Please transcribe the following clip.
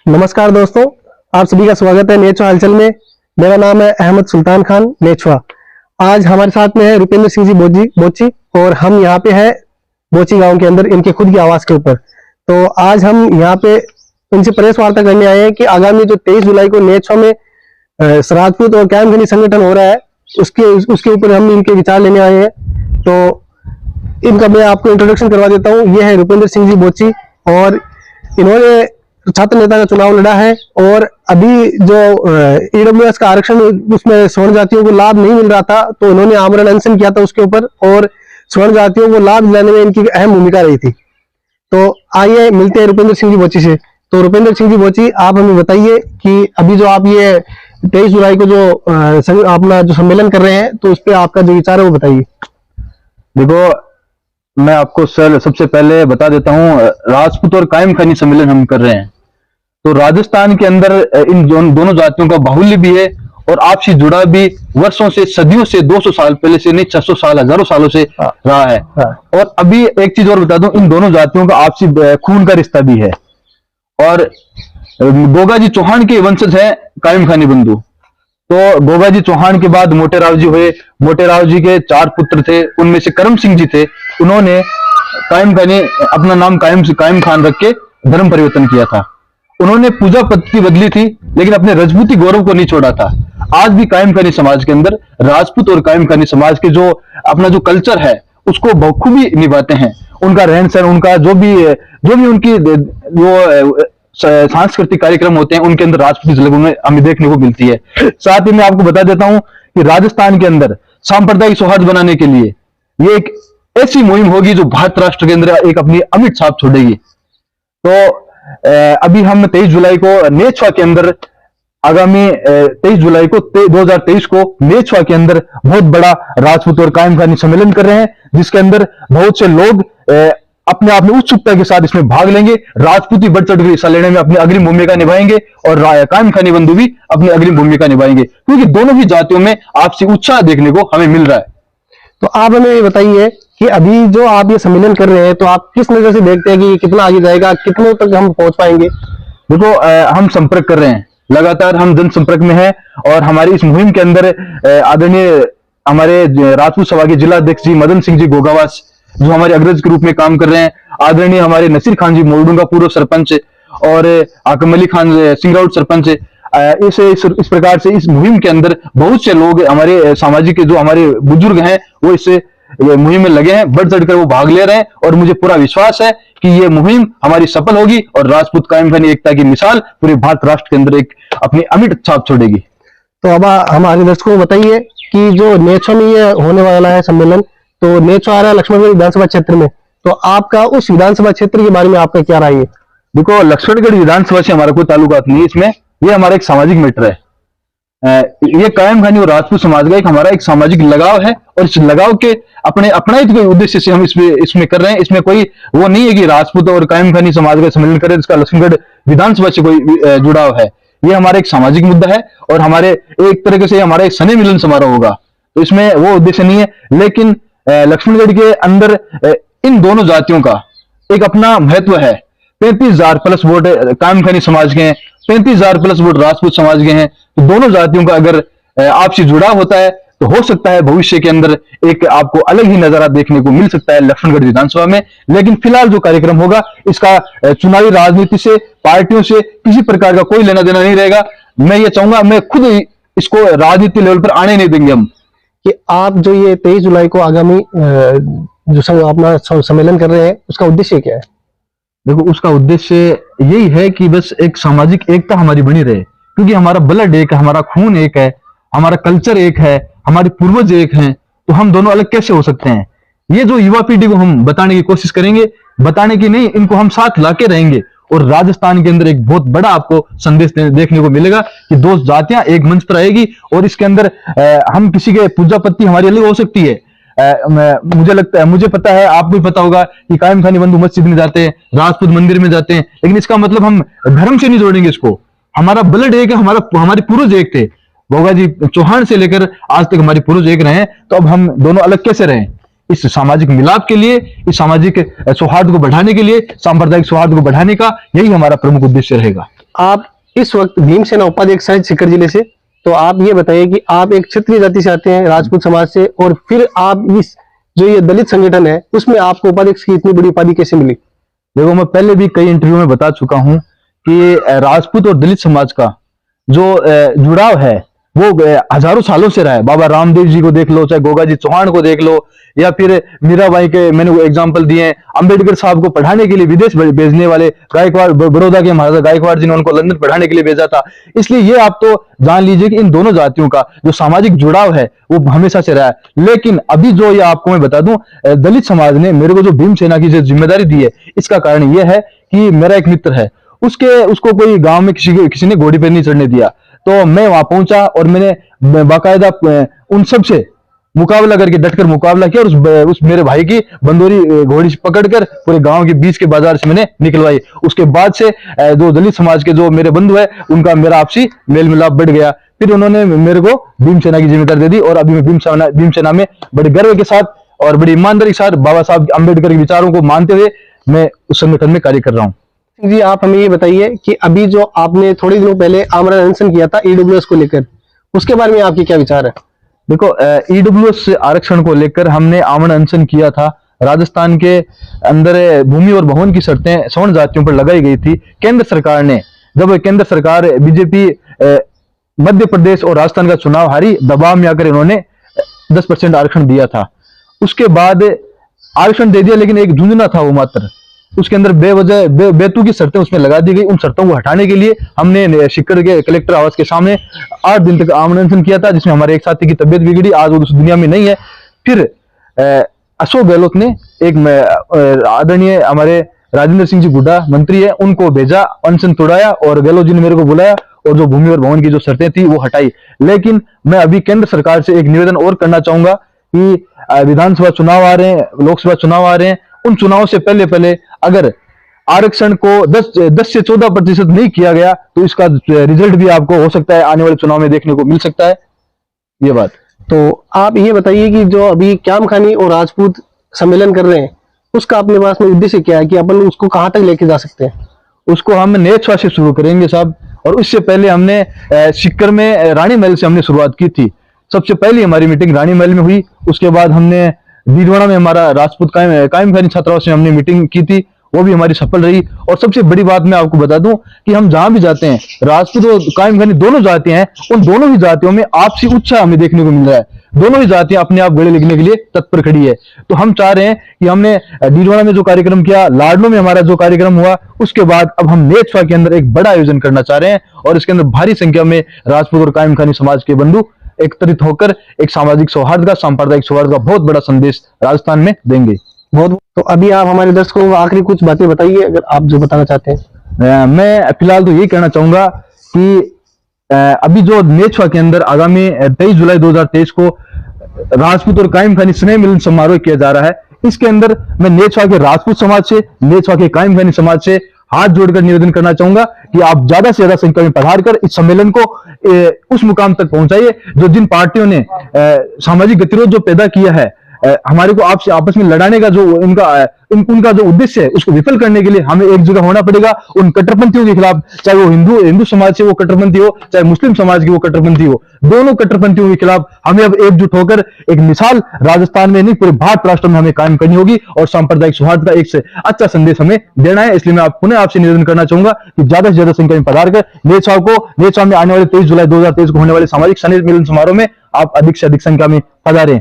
नमस्कार दोस्तों, आप सभी का स्वागत है नेचुआ हलचल में। मेरा नाम है अहमद सुल्तान खान नेचुआ। आज हमारे साथ में है रुपेंद्र सिंह जी बोची और हम यहाँ पे है बोची गांव के अंदर इनके खुद की आवास के ऊपर। तो आज हम यहाँ पे इनसे प्रेस वार्ता करने आए हैं कि आगामी जो 23 जुलाई को नेचुआ में राजपूत और कायम खनी संगठन हो रहा है उसके ऊपर हम इनके विचार लेने आए हैं। तो इनका मैं आपको इंट्रोडक्शन करवा देता हूँ। ये है रुपेंद्र सिंह जी बोची और इन्होंने छात्र नेता का चुनाव लड़ा है और अभी जो ईडब्ल्यूएस का आरक्षण उसमें स्वर्ण जातियों को लाभ नहीं मिल रहा था तो इन्होंने आमरण अनशन किया था उसके ऊपर और स्वर्ण जातियों को लाभ दिलाने में इनकी अहम भूमिका रही थी। तो आइए मिलते हैं रुपेंद्र सिंह जी बोची से। तो रुपेंद्र सिंह जी बोची, आप हमें बताइए कि अभी जो आप ये 23 जुलाई को जो अपना जो सम्मेलन कर रहे हैं तो उस पर आपका जो विचार है वो बताइए। देखो, मैं आपको सबसे पहले बता देता हूँ, राजपूत और कायम खानी सम्मेलन हम कर रहे हैं। तो राजस्थान के अंदर इन दोनों जातियों का बाहुल्य भी है और आपसी जुड़ा भी वर्षों से, सदियों से, 200 साल पहले से नहीं, 600 साल, हजारों सालों से रहा है। और अभी एक चीज और बता दूं, इन दोनों जातियों का आपसी खून का रिश्ता भी है। और गोगा जी चौहान के वंशज हैं कायम खानी बंधु। तो गोगा जी चौहान के बाद मोटेराव जी हुए। मोटेराव जी के 4 पुत्र थे, उनमें से करम सिंह जी थे। उन्होंने कायम खानी अपना नाम कायम खान रख के धर्म परिवर्तन किया था। उन्होंने पूजा पद्धति बदली थी लेकिन अपने राजपूती गौरव को नहीं छोड़ा था। आज भी कायम खानी समाज के अंदर राजपूत और कायम खानी समाज के जो अपना जो कल्चर है उसको बखूबी निभाते हैं। उनका रहन सहन, उनका जो भी उनकी जो सांस्कृतिक कार्यक्रम होते हैं उनके अंदर राजपूती झलक में हमें देखने को मिलती है। साथ ही मैं आपको बता देता हूं कि राजस्थान के अंदर सांप्रदायिक सौहार्द बनाने के लिए ये एक ऐसी मुहिम होगी जो भारत राष्ट्र के अंदर एक अपनी अमिट छाप छोड़ेगी। तो अभी हम 23 जुलाई को नेचुआ के अंदर, आगामी 23 जुलाई को 2023 को नेचुआ के अंदर बहुत बड़ा राजपूत और कायम खानी सम्मेलन कर रहे हैं, जिसके अंदर बहुत से लोग अपने आप में उत्सुकता के साथ इसमें भाग लेंगे। राजपूती बढ़ चढ़ कर हिस्सा लेने में अपनी अग्रिम भूमिका निभाएंगे और कायम खानी बंधु भी अपनी अग्रिम भूमिका निभाएंगे, क्योंकि दोनों ही जातियों में आपसी उत्साह देखने को हमें मिल रहा है। तो आप हमें ये बताइए कि अभी जो आप ये सम्मेलन कर रहे हैं तो आप किस नजर से देखते हैं कि कितना आगे जाएगा, कितने तक हम पहुंच पाएंगे? देखो, हम संपर्क कर रहे हैं, लगातार हम जनसंपर्क में हैं और हमारी इस मुहिम के अंदर आदरणीय हमारे राजपूत सभा के जिला अध्यक्ष जी मदन सिंह जी गोगावास जो हमारे अग्रज के रूप में काम कर रहे हैं, आदरणीय हमारे नसीर खान जी मोरडू का पूर्व सरपंच और आकम अली खान सिंगराउट सरपंच। इस प्रकार से इस मुहिम के अंदर बहुत से लोग हमारे सामाजिक जो हमारे बुजुर्ग हैं वो इस मुहिम में लगे हैं, बढ़ चढ़कर वो भाग ले रहे हैं और मुझे पूरा विश्वास है कि ये मुहिम हमारी सफल होगी और राजपूत कायम खानी एकता की मिसाल पूरे भारत राष्ट्र के अंदर एक अपनी अमिट छाप छोड़ेगी। तो अब हमारे दर्शकों को बताइए कि जो नेचुआ में ये होने वाला है सम्मेलन, तो नेचुआ आ रहा है लक्ष्मणगढ़ विधानसभा क्षेत्र में, तो आपका उस विधानसभा क्षेत्र के बारे में आपका क्या राय है? देखो, लक्ष्मणगढ़ विधानसभा से हमारा कोई ताल्लुकात नहीं है, इसमें ये हमारा एक सामाजिक मैटर है। ये कायम खानी और राजपूत समाज का हमारा एक सामाजिक लगाव है और इस लगाव के अपना ही कोई उद्देश्य से हम इसमें कर रहे हैं। इसमें कोई वो नहीं है कि राजपूत और कायम खानी समाज का सम्मेलन करें, इसका लक्ष्मणगढ़ विधानसभा से कोई जुड़ाव है। ये हमारा एक सामाजिक मुद्दा है और हमारे एक तरीके से हमारा एक स्नेह मिलन समारोह होगा, तो इसमें वो उद्देश्य नहीं है। लेकिन लक्ष्मणगढ़ के अंदर इन दोनों जातियों का एक अपना महत्व है। 35,000 प्लस वोट कायम खानी समाज के हैं, 35,000 प्लस वोट राजपूत समाज के हैं। तो दोनों जातियों का अगर आपसी जुड़ाव होता है तो हो सकता है भविष्य के अंदर एक आपको अलग ही नजारा देखने को मिल सकता है लक्ष्मणगढ़ विधानसभा में। लेकिन फिलहाल जो कार्यक्रम होगा इसका चुनावी राजनीति से, पार्टियों से किसी प्रकार का कोई लेना देना नहीं रहेगा। मैं ये चाहूंगा, मैं खुद इसको राजनीति लेवल पर आने नहीं देंगे हम। कि आप जो ये 23 जुलाई को आगामी जो अपना सम्मेलन कर रहे हैं उसका उद्देश्य क्या है? देखो, उसका उद्देश्य यही है कि बस एक सामाजिक एकता हमारी बनी रहे, क्योंकि हमारा ब्लड एक है, हमारा खून एक है, हमारा कल्चर एक है, हमारे पूर्वज एक हैं, तो हम दोनों अलग कैसे हो सकते हैं? ये जो युवा पीढ़ी को हम बताने की कोशिश करेंगे, बताने की नहीं, इनको हम साथ लाके रहेंगे और राजस्थान के अंदर एक बहुत बड़ा आपको संदेश देखने को मिलेगा कि दो जातियां एक मंच पर आएगी और इसके अंदर हम किसी के पूजा पत्ती हमारी अलग हो सकती है। मुझे लगता है, मुझे पता है, आपको भी पता होगा कि कायम खानी बंधु मस्जिद में जाते हैं, राजपूत मंदिर में जाते हैं, लेकिन इसका मतलब हम धर्म से नहीं जोड़ेंगे इसको। हमारा ब्लड एक है, हमारे पूर्वज एक थे, गोगा जी चौहान से लेकर आज तक हमारे पूर्वज एक रहे हैं। तो अब हम दोनों अलग कैसे रहें? इस सामाजिक मिलाप के लिए, इस सामाजिक सौहार्द को बढ़ाने के लिए, सांप्रदायिक सौहार्द को बढ़ाने का यही हमारा प्रमुख उद्देश्य रहेगा। आप इस वक्त भीमसेना उपाध्यक्ष हैं सीकर जिले से, तो आप ये बताइए कि आप एक क्षत्रिय जाति से आते हैं, राजपूत समाज से, और फिर आप इस जो ये दलित संगठन है उसमें आपको उपाध्यक्ष की इतनी बड़ी उपाधि कैसे मिली? देखो, मैं पहले भी कई इंटरव्यू में बता चुका हूं कि राजपूत और दलित समाज का जो जुड़ाव है वो हजारों सालों से रहा है। बाबा रामदेव जी को देख लो, चाहे गोगा जी चौहान को देख लो, या फिर मीराबाई के मैंने वो एग्जाम्पल दिए हैं। अंबेडकर साहब को पढ़ाने के लिए विदेश भेजने वाले गायकवाड़, बड़ौदा के महाराजा गायकवाड़ जी ने उनको लंदन पढ़ाने के लिए भेजा था। इसलिए ये आप तो जान लीजिए कि इन दोनों जातियों का जो सामाजिक जुड़ाव है वो हमेशा से रहा है। लेकिन अभी जो ये आपको मैं बता दूं, दलित समाज ने मेरे को जो भीमसेना की जो जिम्मेदारी दी है, इसका कारण ये है कि मेरा एक मित्र है, उसको कोई गांव में किसी ने घोड़ी पर नहीं चढ़ने दिया, तो मैं वहां पहुंचा और मैंने बाकायदा उन सब से मुकाबला करके डटकर मुकाबला किया, और उस मेरे भाई की बंदूरी घोड़ी पकड़कर पूरे गांव के बीच के बाजार से मैंने निकलवाई। उसके बाद से जो दलित समाज के जो मेरे बंधु है उनका मेरा आपसी मेल मिलाप बढ़ गया। फिर उन्होंने मेरे को भीमसेना की जिम्मेदारी दे दी, और अभी मैं भीमसेना में बड़े गर्व के साथ और बड़ी ईमानदारी के साथ बाबा साहब अम्बेडकर के विचारों को मानते हुए मैं उस संगठन में कार्य कर रहा हूँ। जी, आप हमें ये बताइए कि अभी जो आपने थोड़े दिनों पहले आमरण अनशन किया था ईडब्ल्यूएस को लेकर, उसके बारे में आपके क्या विचार है? देखो, ईडब्ल्यूएस आरक्षण को लेकर हमने आमरण अनशन किया था। राजस्थान के अंदर भूमि और भवन की शर्तें सवर्ण जातियों पर लगाई गई थी। केंद्र सरकार ने, जब केंद्र सरकार बीजेपी मध्य प्रदेश और राजस्थान का चुनाव हारी, दबाव में आकर इन्होंने 10% आरक्षण दिया था। उसके बाद आरक्षण दे दिया, लेकिन एक झुंझुना था वो मात्र, उसके अंदर बेवजह बेतुकी शर्तें उसमें लगा दी गई। उन शर्तों को हटाने के लिए हमने सीकर के कलेक्टर आवास के सामने 8 दिन तक आमरण अनशन किया था, जिसमें हमारे एक साथी की तबीयत बिगड़ी, आज वो उस दुनिया में नहीं है। फिर अशोक गहलोत ने एक आदरणीय हमारे राजेंद्र सिंह जी गुड्डा मंत्री है, उनको भेजा, अनशन तोड़ाया, और गहलोत जी ने मेरे को बुलाया और जो भूमि और भवन की जो शर्तें थी वो हटाई। लेकिन मैं अभी केंद्र सरकार से एक निवेदन और करना चाहूंगा कि विधानसभा चुनाव आ रहे हैं, लोकसभा चुनाव आ रहे हैं, उन चुनाव से पहले पहले अगर आरक्षण को 10 से 14% नहीं किया गया तो इसका रिजल्ट भी आपको हो सकता है आने वाले चुनाव में देखने को मिल सकता है। ये बात। तो आप ये बताइए कि जो अभी क्याम खानी और राजपूत सम्मेलन कर रहे हैं, उसका अपने पास में उद्देश्य क्या है कि अपन उसको कहाँ तक लेके जा सकते हैं? उसको हम नेछवा से शुरू करेंगे साहब, और उससे पहले हमने सीकर में रानी महल से हमने शुरुआत की थी। सबसे पहली हमारी मीटिंग रानी महल में हुई। उसके बाद हमने भीलवाड़ा में हमारा राजपूत कायम खानी छात्राओं से हमने मीटिंग की थी, वो भी हमारी सफल रही। और सबसे बड़ी बात मैं आपको बता दूं कि हम जहां भी जाते हैं, राजपूत और कायम खानी दोनों जातियां हैं, उन दोनों ही जातियों में आपसी उत्साह हमें देखने को मिल रहा है। दोनों ही जातियां अपने आप गले लिखने के लिए तत्पर खड़ी है। तो हम चाह रहे हैं कि हमने भीलवाड़ा में जो कार्यक्रम किया, लाडनो में हमारा जो कार्यक्रम हुआ, उसके बाद अब हम नेछवा के अंदर एक बड़ा आयोजन करना चाह रहे हैं, और इसके अंदर भारी संख्या में राजपूत और कायम खानी समाज के बंधु एकत्रित होकर एक सामाजिक सौहार्द का, सांप्रदायिक सौहार्द का बहुत बड़ा संदेश राजस्थान में देंगे। बहुत। तो अभी आप हमारे दर्शकों को आखिरी कुछ बातें बताइए, अगर आप जो बताना चाहते हैं। मैं फिलहाल तो यही कहना चाहूंगा कि अभी जो नेछवा के अंदर आगामी 23 जुलाई 2023 को राजपूत और कायम खानी स्नेह मिलन समारोह किया जा रहा है, इसके अंदर मैं नेछवा के राजपूत समाज से, नेछवा के कायम खानी समाज से हाथ जोड़कर निवेदन करना चाहूंगा कि आप ज्यादा से ज्यादा संख्या में पधार कर इस सम्मेलन को उस मुकाम तक पहुंचाइए जो जिन पार्टियों ने सामाजिक गतिरोध जो पैदा किया है, हमारे को आपसे आपस में लड़ाने का जो उनका जो उद्देश्य है, उसको विफल करने के लिए हमें एक जगह होना पड़ेगा। उन कट्टरपंथियों के खिलाफ, चाहे वो हिंदू समाज से वो कट्टरपंथी हो, चाहे मुस्लिम समाज की वो कट्टरपंथी हो, दोनों कट्टरपंथियों के खिलाफ हमें अब एकजुट होकर एक मिसाल राजस्थान में नहीं पूरे भारत राष्ट्र में हमें कायम करनी होगी, और सांप्रदायिक सौहार्द का एक से अच्छा संदेश हमें देना है। इसलिए मैं पुनः आपसे निवेदन करना चाहूंगा कि ज्यादा से ज्यादा संख्या में पधार कर नेछवा में आने वाले 23 जुलाई 2023 को होने वाले सामाजिक स्नेह मिलन समारोह में आप अधिक से अधिक संख्या में पधारें।